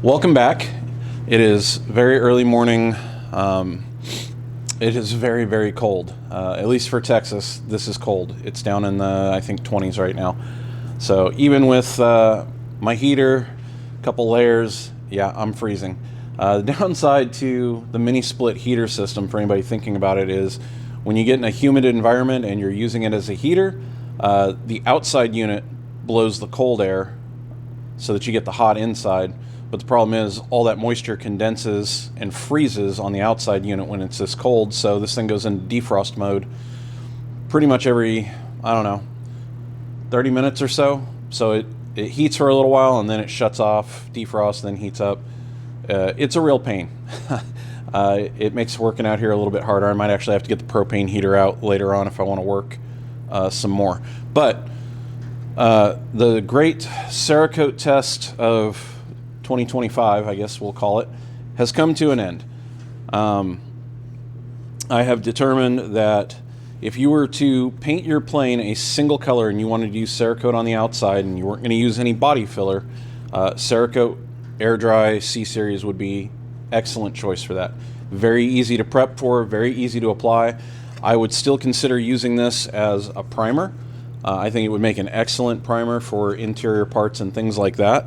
Welcome back. It is very early morning. It is very, very cold. At least for Texas, this is cold. It's down in the, I think, 20s right now. So even with my heater, a couple layers, yeah, I'm freezing. The downside to the mini split heater system, for anybody thinking about it, is when you get in a humid environment and you're using it as a heater, the outside unit blows the cold air so that you get the hot inside. But the problem is all that moisture condenses and freezes on the outside unit when it's this cold. So this thing goes into defrost mode pretty much every, I don't know, 30 minutes or so. So it heats for a little while and then it shuts off, defrosts, then heats up. It's a real pain. It makes working out here a little bit harder. I might actually have to get the propane heater out later on if I want to work some more. But the great Cerakote test of 2025, I guess we'll call it, has come to an end. I have determined that if you were to paint your plane a single color and you wanted to use Cerakote on the outside and you weren't going to use any body filler, Cerakote Air Dry C-Series would be excellent choice for that. Very easy to prep for, very easy to apply. I would still consider using this as a primer. I think it would make an excellent primer for interior parts and things like that.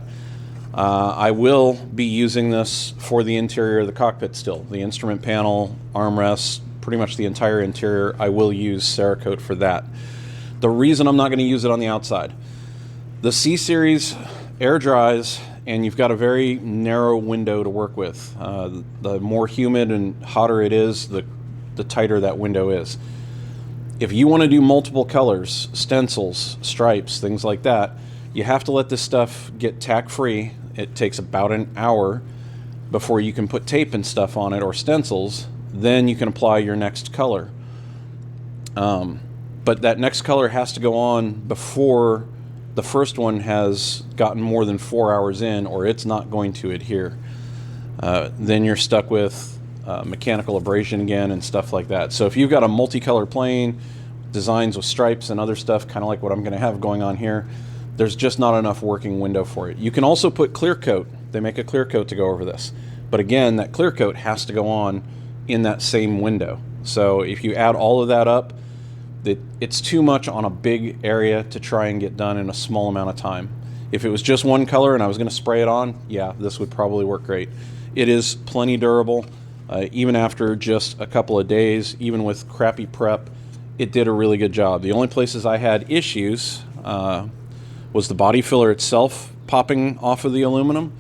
I will be using this for the interior of the cockpit still. The instrument panel, armrests, pretty much the entire interior, I will use Cerakote for that. The reason I'm not going to use it on the outside, the C-Series air dries and you've got a very narrow window to work with. The more humid and hotter it is, the tighter that window is. If you want to do multiple colors, stencils, stripes, things like that, you have to let this stuff get tack free. It takes about an hour before you can put tape and stuff on it or stencils. Then you can apply your next color. But that next color has to go on before the first one has gotten more than 4 hours in, or it's not going to adhere. Then you're stuck with mechanical abrasion again and stuff like that. So if you've got a multicolor plane, designs with stripes and other stuff, kind of like what I'm going to have going on here, there's just not enough working window for it. You can also put clear coat. They make a clear coat to go over this. But again, that clear coat has to go on in that same window. So if you add all of that up, it's too much on a big area to try and get done in a small amount of time. If it was just one color and I was going to spray it on, yeah, this would probably work great. It is plenty durable. Even after just a couple of days, even with crappy prep, it did a really good job. The only places I had issues was the body filler itself popping off of the aluminum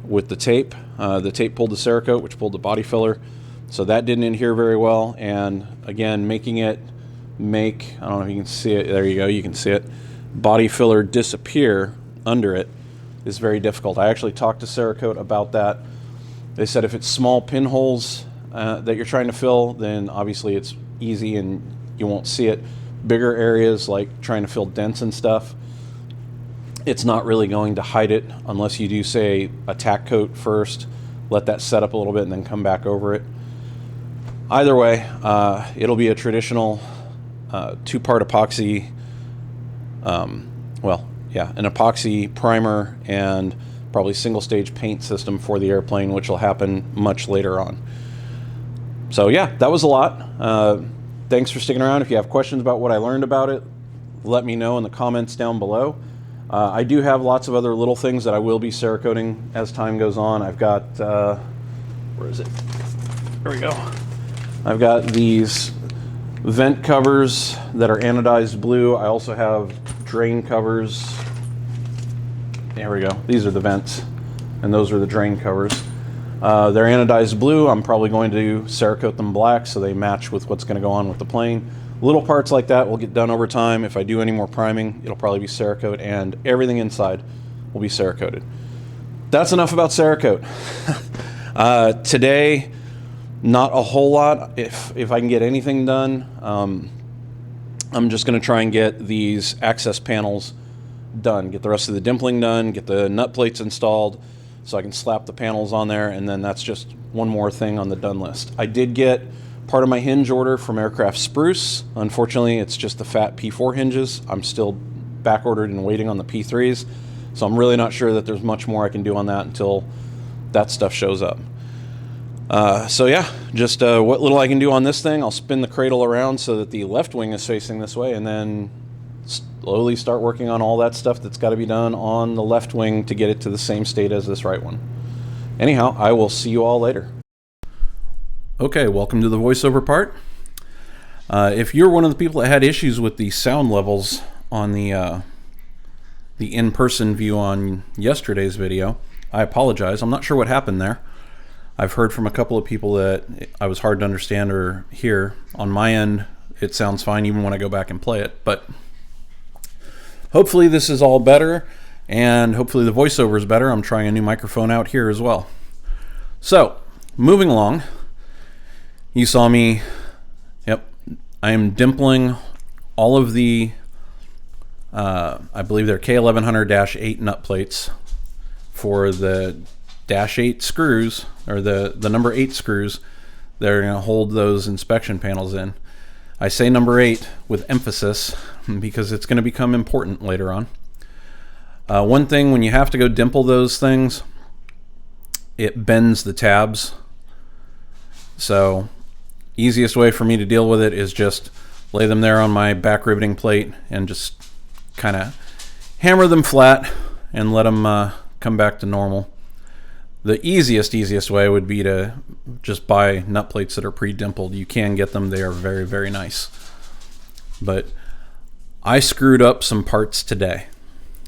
with the tape. The tape pulled the Cerakote, which pulled the body filler, so that didn't adhere very well. And again, making it I don't know if you can see it, there you go, you can see it, body filler disappear under it is very difficult. I actually talked to Cerakote about that. They said if it's small pinholes that you're trying to fill, then obviously it's easy and you won't see it. Bigger areas like trying to fill dents and stuff, it's not really going to hide it unless you do, say, a tack coat first, let that set up a little bit and then come back over it. Either way, it'll be a traditional two-part epoxy, an epoxy primer and probably single-stage paint system for the airplane, which will happen much later on. So yeah, that was a lot. Thanks for sticking around. If you have questions about what I learned about it, let me know in the comments down below. I do have lots of other little things that I will be Cerakoting as time goes on. I've got, where is it? There we go. I've got these vent covers that are anodized blue. I also have drain covers. There we go. These are the vents, and those are the drain covers. They're anodized blue. I'm probably going to Cerakote them black so they match with what's going to go on with the plane. Little parts like that will get done over time. If I do any more priming, it'll probably be Cerakote, and everything inside will be Cerakoted. That's enough about Cerakote. Today, not a whole lot. If I can get anything done, I'm just going to try and get these access panels done, get the rest of the dimpling done, get the nut plates installed so I can slap the panels on there, and then that's just one more thing on the done list. I did get part of my hinge order from Aircraft Spruce. Unfortunately, it's just the fat P4 hinges. I'm still back ordered and waiting on the P3s, So I'm really not sure that there's much more I can do on that until that stuff shows up. So yeah, just what little I can do on this thing, I'll spin the cradle around so that the left wing is facing this way, and then slowly start working on all that stuff that's got to be done on the left wing to get it to the same state as this right one. Anyhow, I will see you all later. Okay, welcome to the voiceover part. If you're one of the people that had issues with the sound levels on the in-person view on yesterday's video, I apologize. I'm not sure what happened there. I've heard from a couple of people that I was hard to understand or hear. On my end, it sounds fine even when I go back and play it, but hopefully this is all better, and hopefully the voiceover is better. I'm trying a new microphone out here as well. So, moving along, you saw me, I am dimpling all of the, I believe they're K1100-8 nut plates for the -8 screws, or the number 8 screws that are going to hold those inspection panels in. I say number 8 with emphasis because it's going to become important later on. One thing, when you have to go dimple those things, it bends the tabs. So easiest way for me to deal with it is just lay them there on my back riveting plate and just kind of hammer them flat and let them come back to normal. The easiest way would be to just buy nut plates that are pre-dimpled. You can get them. They are very, very nice. But I screwed up some parts today.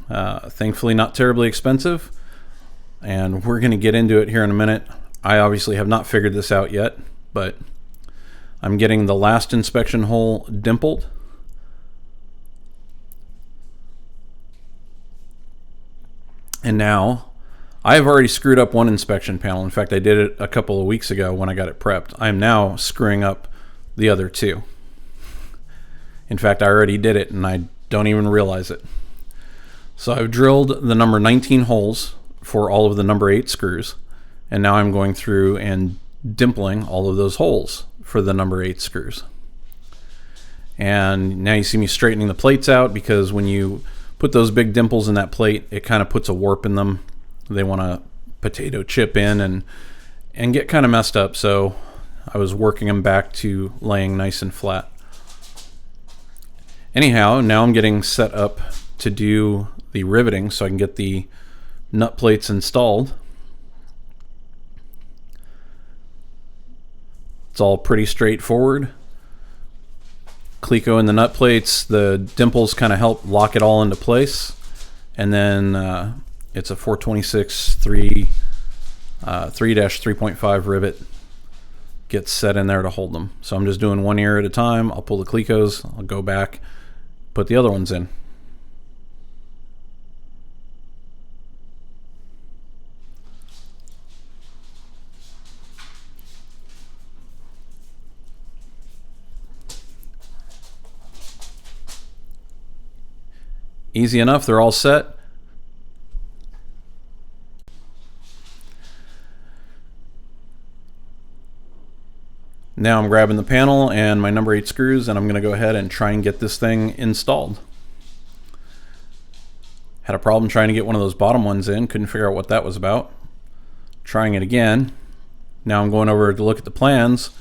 Thankfully not terribly expensive, and we're going to get into it here in a minute. I obviously have not figured this out yet, but I'm getting the last inspection hole dimpled. And now I've already screwed up one inspection panel. In fact, I did it a couple of weeks ago when I got it prepped. I'm now screwing up the other two. In fact, I already did it and I don't even realize it. So I've drilled the number 19 holes for all of the number 8 screws, and now I'm going through and dimpling all of those holes for the number 8 screws. And now you see me straightening the plates out, because when you put those big dimples in that plate, it kind of puts a warp in them. They want to potato chip in and get kind of messed up, so I was working them back to laying nice and flat. Anyhow, now I'm getting set up to do the riveting so I can get the nut plates installed. It's all pretty straightforward. Cleco in the nut plates, the dimples kind of help lock it all into place, and then it's a 426 3-3.5 rivet gets set in there to hold them. So I'm just doing one ear at a time. I'll pull the Clecos, I'll go back, put the other ones in. Easy enough, they're all set. Now I'm grabbing the panel and my number 8 screws, and I'm going to go ahead and try and get this thing installed. Had a problem trying to get one of those bottom ones in, couldn't figure out what that was about. Trying it again. Now I'm going over to look at the plans.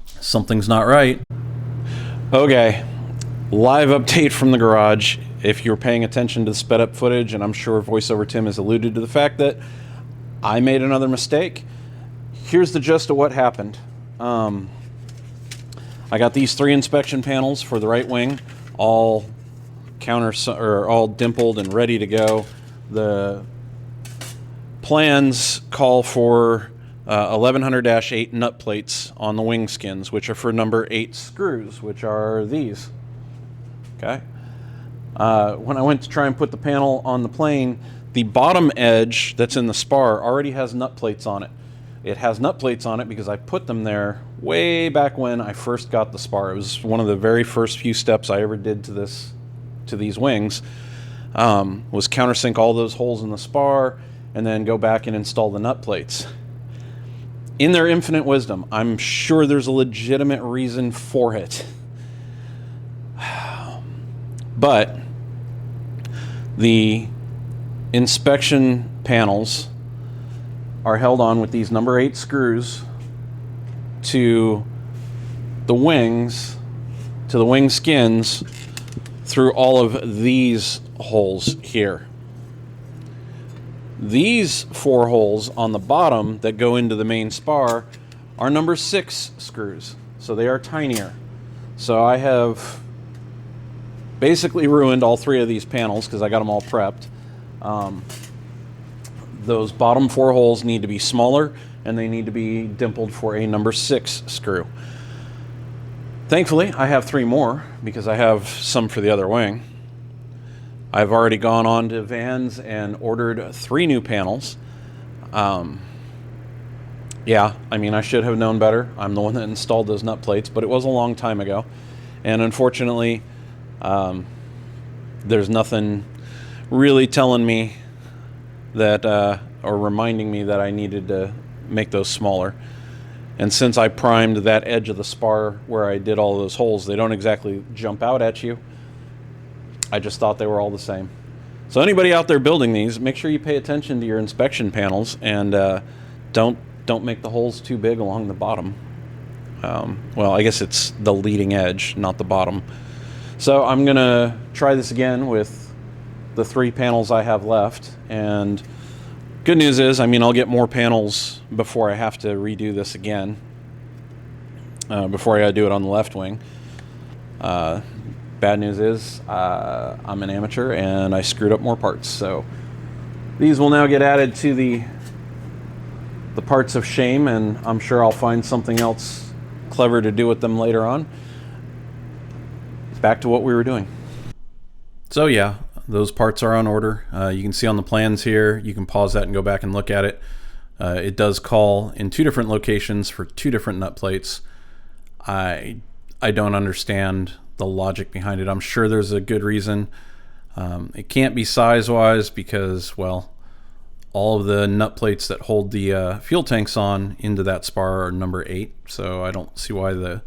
Something's not right. Okay, live update from the garage. If you're paying attention to the sped up footage, and I'm sure VoiceOver Tim has alluded to the fact that I made another mistake. Here's the gist of what happened. I got these 3 inspection panels for the right wing, all all dimpled and ready to go. The plans call for 1100-8 nut plates on the wing skins, which are for number 8 screws, which are these. Okay. When I went to try and put the panel on the plane, the bottom edge that's in the spar already has nut plates on it. It has nut plates on it because I put them there way back when I first got the spar. It was one of the very first few steps I ever did to these wings, was countersink all those holes in the spar and then go back and install the nut plates. In their infinite wisdom, I'm sure there's a legitimate reason for it. But the inspection panels are held on with these number 8 screws to the wings, to the wing skins, through all of these holes here. These 4 holes on the bottom that go into the main spar are number 6 screws, so they are tinier. So I have basically ruined all 3 of these panels because I got them all prepped. Those bottom 4 holes need to be smaller, and they need to be dimpled for a number 6 screw. Thankfully, I have 3 more because I have some for the other wing. I've already gone on to Vans and ordered 3 new panels. Yeah, I mean, I should have known better. I'm the one that installed those nut plates, but it was a long time ago. And unfortunately, there's nothing really telling me that, or reminding me that I needed to make those smaller. And since I primed that edge of the spar where I did all those holes, they don't exactly jump out at you. I just thought they were all the same. So anybody out there building these, make sure you pay attention to your inspection panels, and don't make the holes too big along the bottom. Well, I guess it's the leading edge, not the bottom. So I'm gonna try this again with the 3 panels I have left, and good news is, I mean, I'll get more panels before I have to redo this again, before I gotta do it on the left wing. Bad news is, I'm an amateur and I screwed up more parts, so these will now get added to the parts of shame, and I'm sure I'll find something else clever to do with them later on. Back to what we were doing. So yeah, those parts are on order. You can see on the plans here, you can pause that and go back and look at it. It does call in 2 different locations for 2 different nut plates. I don't understand the logic behind it. I'm sure there's a good reason. It can't be size-wise because, well, all of the nut plates that hold the fuel tanks on into that spar are number 8, so I don't see why the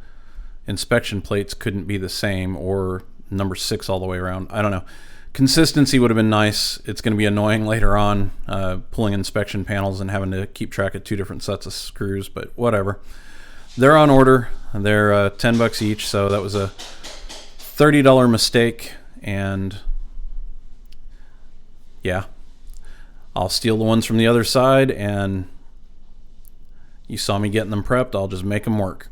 inspection plates couldn't be the same, or number 6 all the way around. I don't know. Consistency would have been nice. It's going to be annoying later on, pulling inspection panels and having to keep track of 2 different sets of screws, but whatever. They're on order. They're $10 each, so that was a $30 mistake, and yeah, I'll steal the ones from the other side, and you saw me getting them prepped. I'll just make them work.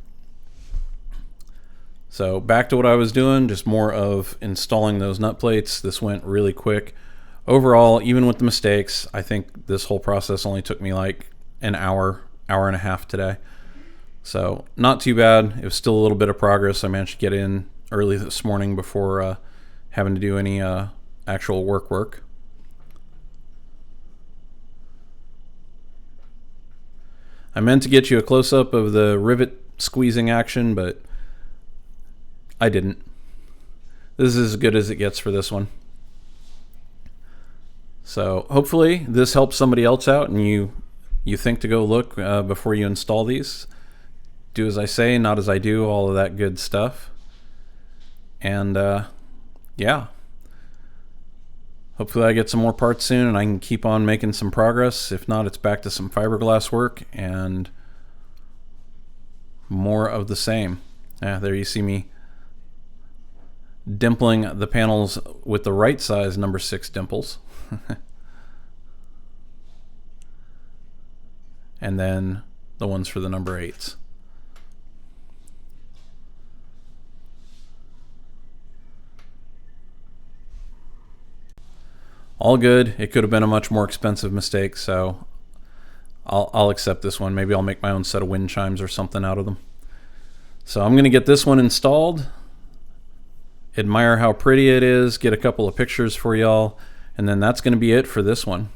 So back to what I was doing, just more of installing those nut plates. This went really quick. Overall, even with the mistakes, I think this whole process only took me like an hour and a half today. So not too bad. It was still a little bit of progress. I managed to get in early this morning before having to do any actual work. I meant to get you a close-up of the rivet squeezing action, but I didn't. This is as good as it gets for this one. So hopefully this helps somebody else out, and you think to go look before you install these. Do as I say, not as I do, all of that good stuff. And yeah, hopefully I get some more parts soon and I can keep on making some progress. If not, it's back to some fiberglass work and more of the same. There you see me dimpling the panels with the right size number 6 dimples. And then the ones for the number 8s. All good. It could have been a much more expensive mistake, so I'll accept this one. Maybe I'll make my own set of wind chimes or something out of them. So I'm going to get this one installed, admire how pretty it is, get a couple of pictures for y'all, and then that's going to be it for this one.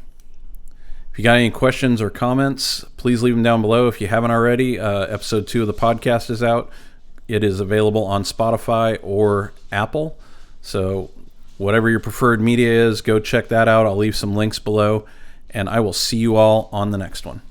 If you got any questions or comments, please leave them down below. If you haven't already, episode 2 of the podcast is out. It is available on Spotify or Apple. So whatever your preferred media is, go check that out. I'll leave some links below, and I will see you all on the next one.